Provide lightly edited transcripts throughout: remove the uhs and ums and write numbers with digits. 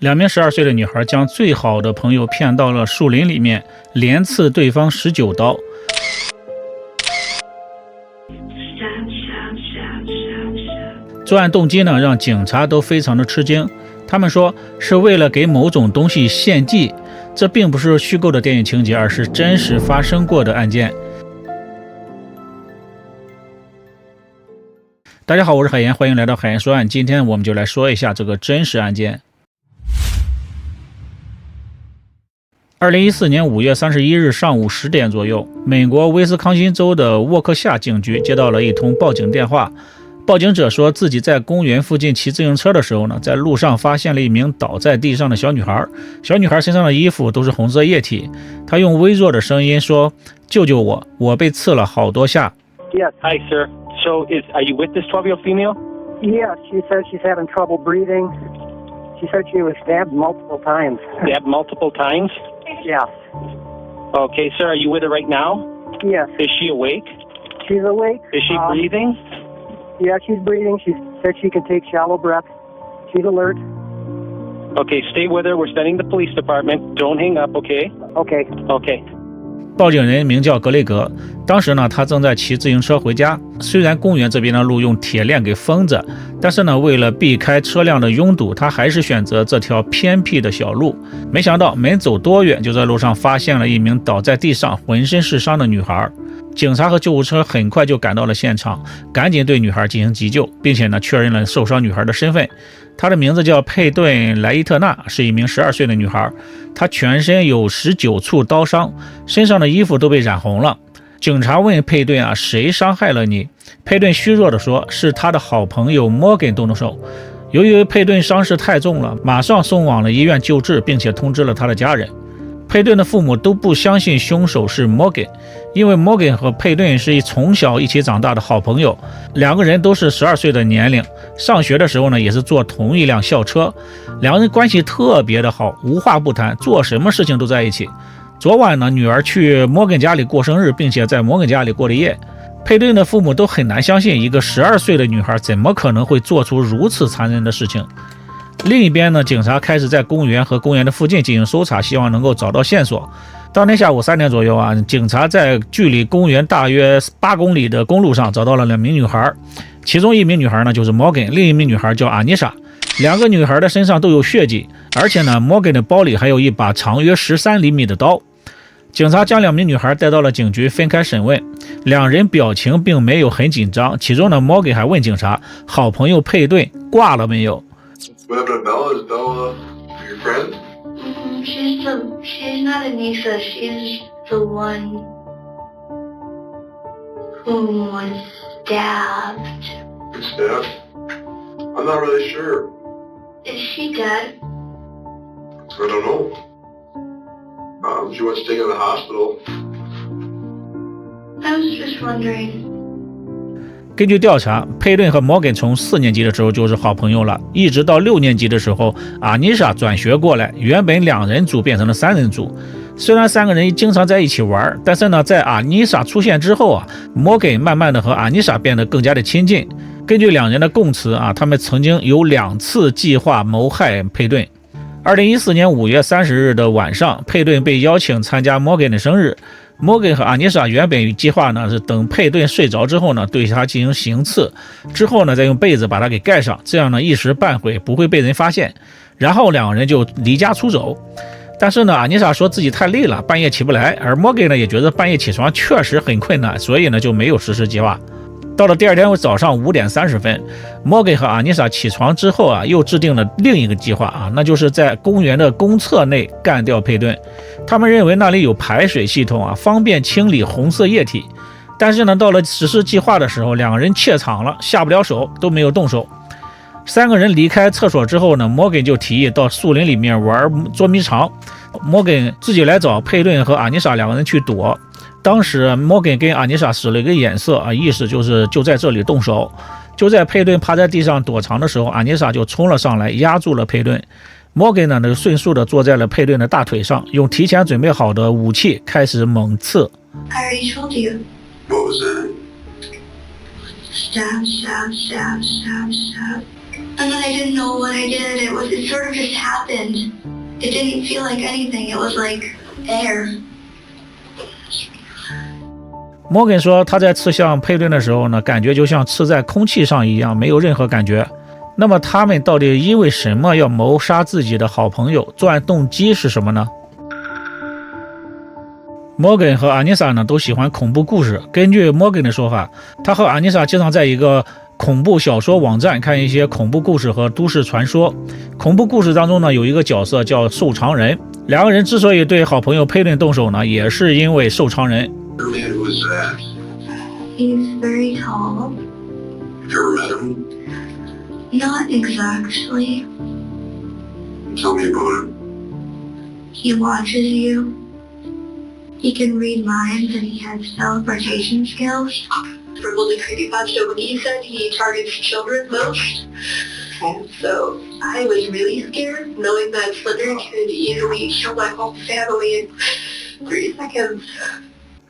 2名12岁的女孩将最好的朋友骗到了树林里面，连刺对方19刀。作案动机呢，让警察都非常的吃惊。他们说是为了给某种东西献祭，这并不是虚构的电影情节，而是真实发生过的案件。大家好，我是海岩，欢迎来到海岩说案。今天我们就来说一下这个真实案件。2014年5月31日上午10点左右，美国威斯康辛州的沃克夏警局接到了一通报警电话。报警者说自己在公园附近骑自行车的时候呢，在路上发现了一名倒在地上的小女孩。小女孩身上的衣服都是红色液体。她用微弱的声音说：“救救我，我被刺了好多下。” Yes. Hi, sir. So, are you with this 12-year-old female? Yeah, she says she's having trouble breathing. She said she was stabbed multiple times. Stabbed multiple times? Yes. Okay, sir, are you with her right now? Yes. Is she awake? She's awake. Is she breathing? Yeah, she's breathing. She said she can take shallow breaths. She's alert. Okay, stay with her. We're sending the police department. Don't hang up, okay? Okay. Okay. 报警人名叫格雷格，当时呢，他正在骑自行车回家。虽然公园这边的路用铁链给封着，但是呢，为了避开车辆的拥堵，他还是选择这条偏僻的小路。没想到没走多远，就在路上发现了一名倒在地上、浑身是伤的女孩。警察和救护车很快就赶到了现场，赶紧对女孩进行急救，并且呢，确认了受伤女孩的身份。她的名字叫佩顿·莱伊特纳，是一名12岁的女孩。她全身有19处刀伤，身上的衣服都被染红了。警察问佩顿谁伤害了你？佩顿虚弱地说，是他的好朋友摩根动的手。由于佩顿伤势太重了，马上送往了医院救治，并且通知了他的家人。佩顿的父母都不相信凶手是摩根，因为摩根和佩顿是从小一起长大的好朋友，两个人都是12岁的年龄，上学的时候呢也是坐同一辆校车，两个人关系特别的好，无话不谈，做什么事情都在一起。昨晚呢，女儿去摩根家里过生日，并且在摩根家里过了夜。佩顿的父母都很难相信一个12岁的女孩怎么可能会做出如此残忍的事情。另一边呢，警察开始在公园和公园的附近进行搜查，希望能够找到线索。当天下午3点左右警察在距离公园大约8公里的公路上找到了2名女孩，其中一名女孩呢就是摩根，另一名女孩叫阿妮莎。两个女孩的身上都有血迹，而且呢，摩根的包里还有一把长约13厘米的刀。警察将2名女孩带到了警局分开审问，两人表情并没有很紧张。其中呢，摩根还问警察，好朋友佩顿挂了没有？What happened to Bella? Is Bella your friend? She's not Anissa. She's the one who was stabbed. Stabbed? I'm not really sure. Is she dead? I don't know. She was taken to the hospital. I was just wondering. 根据调查，佩顿和摩根从4年级的时候就是好朋友了，一直到6年级的时候，阿妮莎转学过来，原本2人组变成了3人组。虽然3个人经常在一起玩，但是呢，在阿妮莎出现之后摩根慢慢的和阿妮莎变得更加的亲近。根据2人的供词他们曾经有2次计划谋害佩顿。2014年5月30日的晚上，佩顿被邀请参加摩根的生日。摩根和阿妮莎原本计划呢是等佩顿睡着之后呢，对他进行行刺，之后呢再用被子把他给盖上，这样呢一时半会不会被人发现，然后2个人就离家出走。但是呢，阿妮莎说自己太累了，半夜起不来，而摩根呢也觉得半夜起床确实很困难，所以呢就没有实施计划。到了第二天早上5点30分，摩根和阿妮莎起床之后又制定了另一个计划那就是在公园的公厕内干掉佩顿。他们认为那里有排水系统方便清理红色液体。但是呢，到了实施计划的时候，2个人怯场了，下不了手，都没有动手。3个人离开厕所之后呢，摩根就提议到树林里面玩捉迷藏。摩根自己来找佩顿和阿妮莎2个人去躲。当时摩根跟阿妮莎使了一个眼色意思就是就在这里动手。就在佩顿趴在地上躲藏的时候，阿妮莎就冲了上来，压住了佩顿。摩根呢就迅速的坐在了佩顿的大腿上，用提前准备好的武器开始猛刺。 I already told you. What was that? Stab, stab, stab, stab, stab. And then I didn't know what I did. It sort of just happened. It didn't feel like anything. It was like air. Morgan 说，他在刺向佩顿的时候呢，感觉就像刺在空气上一样，没有任何感觉。那么他们到底因为什么要谋杀自己的好朋友？作案动机是什么呢？Morgan 和 Anissa 呢都喜欢恐怖故事。根据 Morgan 的说法，他和 Anissa 经常在一个恐怖小说网站看一些恐怖故事和都市传说。恐怖故事当中呢有一个角色叫瘦长人，两个人之所以对好朋友佩顿动手呢，也是因为瘦长人。Man, who is that? He's very tall. Have you ever met him? Not exactly. Tell me about him. He watches you. He can read minds and he has teleportation skills. Scribbled a creepypasta when he said he targets children most. And so I was really scared knowing that Slither could easily kill my whole family in 3 seconds.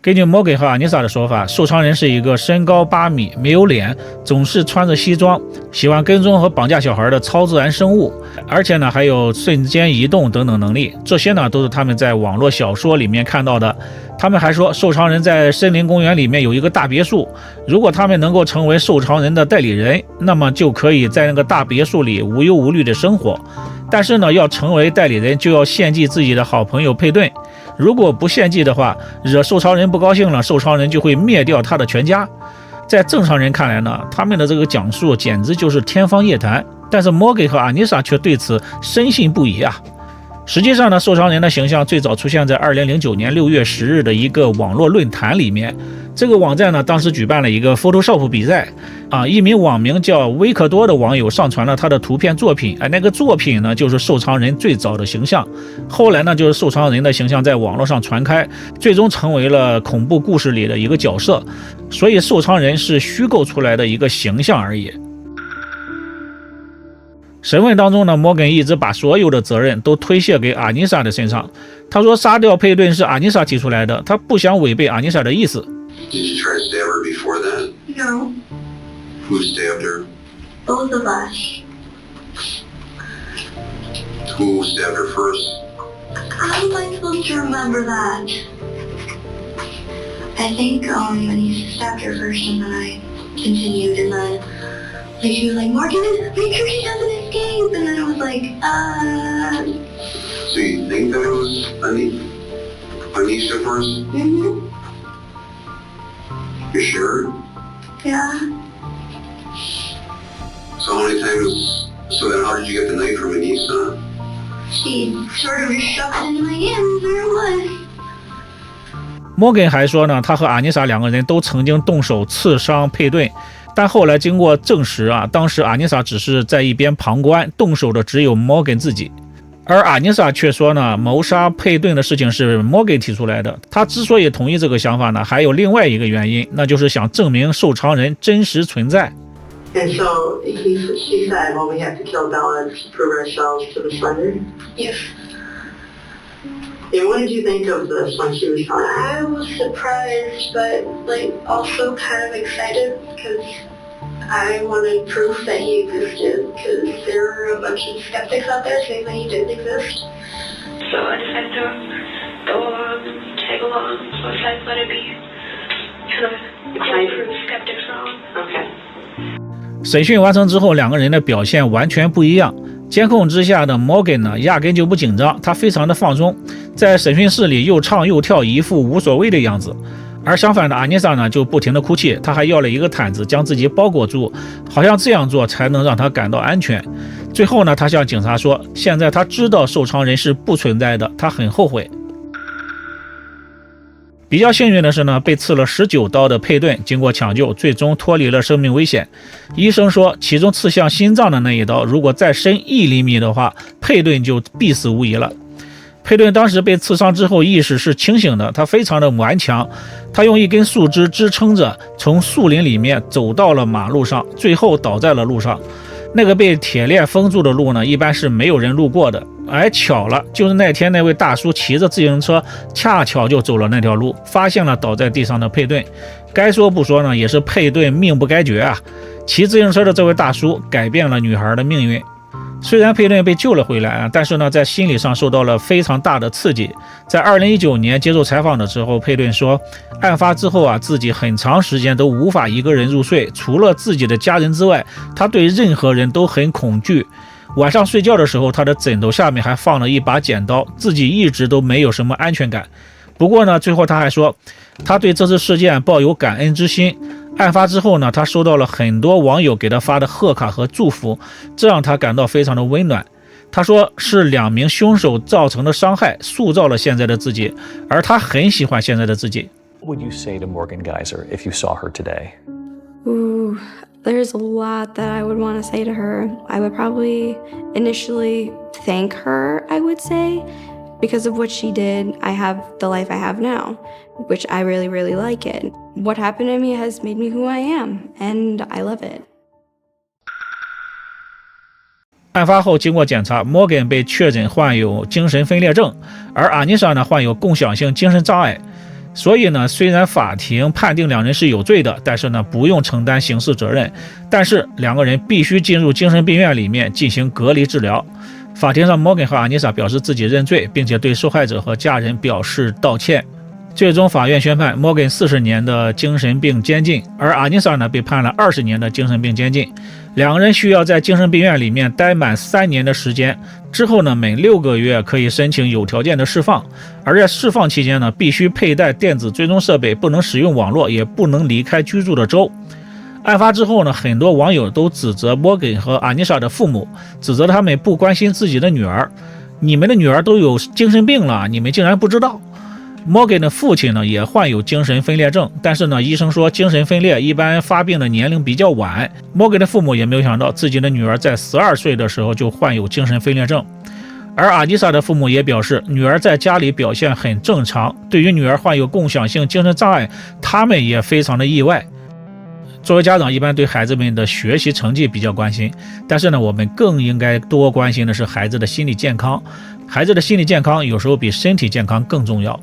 根据 Morgan 和 Anissa 的说法，瘦长人是一个身高8米、没有脸、总是穿着西装、喜欢跟踪和绑架小孩的超自然生物，而且呢还有瞬间移动等等能力。这些呢都是他们在网络小说里面看到的。他们还说，瘦长人在森林公园里面有一个大别墅，如果他们能够成为瘦长人的代理人，那么就可以在那个大别墅里无忧无虑的生活。但是呢，要成为代理人就要献祭自己的好朋友佩顿。如果不献祭的话，惹瘦长人不高兴了，瘦长人就会灭掉他的全家。在正常人看来呢，他们的这个讲述简直就是天方夜谭，但是 Morgan 和 Anissa 却对此深信不疑啊。实际上呢，瘦长人的形象最早出现在2009年6月10日的一个网络论坛里面。这个网站呢，当时举办了一个 Photoshop 比赛一名网名叫维克多的网友上传了他的图片作品，那个作品呢就是瘦长人最早的形象。后来呢，就是瘦长人的形象在网络上传开，最终成为了恐怖故事里的一个角色。所以瘦长人是虚构出来的一个形象而已。审问当中呢， Morgan 一直把所有的责任都推卸给 Anissa 的身上。他说杀掉佩顿是 Anissa 提出来的，他不想违背 Anissa 的意思。Did you try to stab her before that? No, Who stabbed her? both of us. Who stabbed her first? How am I supposed to remember that? I think when he stabbed her first and then I continued and then she was like, Morgan, make sure she doesn't escape, and then I was like, So you think that it was Anisha first? mm-hmm, You sure? yeah. So how many times? So then how did you get the knife from Anisha? She sort of just shoved it into my hand, and there it was. Morgan 还说呢，他和 Anissa 两个人都曾经动手刺伤佩顿，但后来经过证实当时 Anissa 只是在一边旁观，动手的只有 Morgan 自己。而 Anissa 却说呢，谋杀佩顿的事情是 Morgan 提出来的。他之所以同意这个想法呢，还有另外一个原因，那就是想证明瘦长人真实存在。And so she said, well, we have to kill Bella to prove ourselves to the Slender? Yes. And what did you think of this when she was telling you? I was surprised, but also kind of excited because I wanted proof that he existed because there were a bunch of skeptics out there saying that he didn't exist. So I decided to go along, tag along, so I decided to let it be kind of prove skeptics wrong. Okay. 审讯完成之后，两个人的表现完全不一样。监控之下的 Morgan 呢，压根就不紧张，他非常的放松，在审讯室里又唱又跳，一副无所谓的样子。而相反的 Anissa 呢，就不停的哭泣，他还要了一个毯子将自己包裹住，好像这样做才能让他感到安全。最后呢，他向警察说，现在他知道瘦长人是不存在的，他很后悔。比较幸运的是呢，被刺了19刀的佩顿经过抢救，最终脱离了生命危险。医生说，其中刺向心脏的那一刀，如果再深1厘米的话，佩顿就必死无疑了。佩顿当时被刺伤之后，意识是清醒的，他非常的顽强，他用一根树枝支撑着，从树林里面走到了马路上，最后倒在了路上。那个被铁链封住的路呢，一般是没有人路过的。巧了，就是那天那位大叔骑着自行车，恰巧就走了那条路，发现了倒在地上的佩顿。该说不说呢，也是佩顿命不该绝啊！骑自行车的这位大叔改变了女孩的命运。虽然佩顿被救了回来，但是呢，在心理上受到了非常大的刺激。在2019年接受采访的时候，佩顿说，案发之后自己很长时间都无法一个人入睡，除了自己的家人之外，他对任何人都很恐惧。晚上睡觉的时候，他的枕头下面还放了一把剪刀，自己一直都没有什么安全感。不过呢，最后他还说，他对这次事件抱有感恩之心。案发之后呢，他收到了很多网友给他发的贺卡和祝福，这让他感到非常的温暖。他说是2名凶手造成的伤害塑造了现在的自己，而他很喜欢现在的自己。 What would you say to Morgan Geyser if you saw her today? Ooh, there's a lot that I would want to say to her. I would probably initially thank her, I would say. Because of what she did, I have the life I have now, which I really, really like it. What happened to me has made me who I am, and I love it. 案发后经过检查， Morgan 被确诊患有精神分裂症，而阿妮莎呢患有共享性精神障碍。所以呢，虽然法庭判定2人是有罪的，但是呢不用承担刑事责任，但是2个人必须进入精神病院里面进行隔离治疗。法庭上， Morgan 和阿妮莎表示自己认罪，并且对受害者和家人表示道歉。最终法院宣判 Morgan 40年的精神病监禁，而阿妮莎呢被判了20年的精神病监禁。2个人需要在精神病院里面待满3年的时间，之后呢每6个月可以申请有条件的释放，而在释放期间呢必须佩戴电子追踪设备，不能使用网络，也不能离开居住的州。案发之后呢，很多网友都指责 Morgan 和阿妮莎的父母，指责他们不关心自己的女儿。你们的女儿都有精神病了，你们竟然不知道。Morgan 的父亲呢也患有精神分裂症，但是呢医生说精神分裂一般发病的年龄比较晚。Morgan 的父母也没有想到自己的女儿在12岁的时候就患有精神分裂症。而阿妮莎的父母也表示，女儿在家里表现很正常，对于女儿患有共享性精神障碍，他们也非常的意外。作为家长，一般对孩子们的学习成绩比较关心，但是呢，我们更应该多关心的是孩子的心理健康。孩子的心理健康有时候比身体健康更重要。